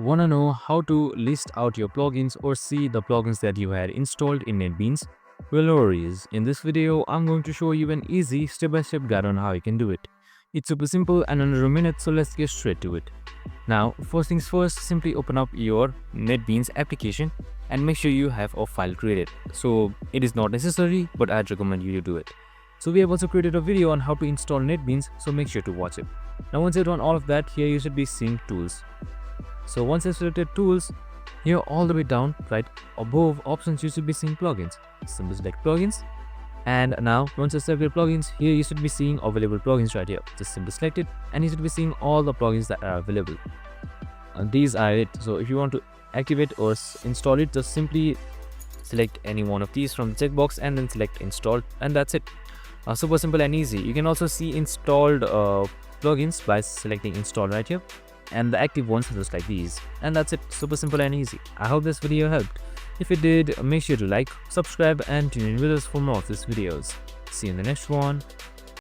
Want to know how to list out your plugins or see the plugins that you had installed in NetBeans? Well, no worries. In this video, I'm going to show you an easy step-by-step guide on how you can do it. It's super simple and under a minute, so let's get straight to it. Now, first things first, simply open up your NetBeans application and make sure you have a file created. So it is not necessary, but I'd recommend you to do it. So we have also created a video on how to install NetBeans, so make sure to watch it. Now once you've done all of that, here you should be seeing tools. So once you've selected tools, here all the way down, right above options, you should be seeing plugins. Simply select plugins. And now once you selected plugins, here you should be seeing available plugins right here. Just simply select it and you should be seeing all the plugins that are available. And these are it. So if you want to activate or install it, just simply select any one of these from the checkbox and then select install, and that's it. Super simple and easy. You can also see installed plugins by selecting install right here, and the active ones are just like these, and that's it. Super simple and easy. I hope this video helped. If it did, make sure to like, subscribe and tune in with us for more of these videos. See you in the next one.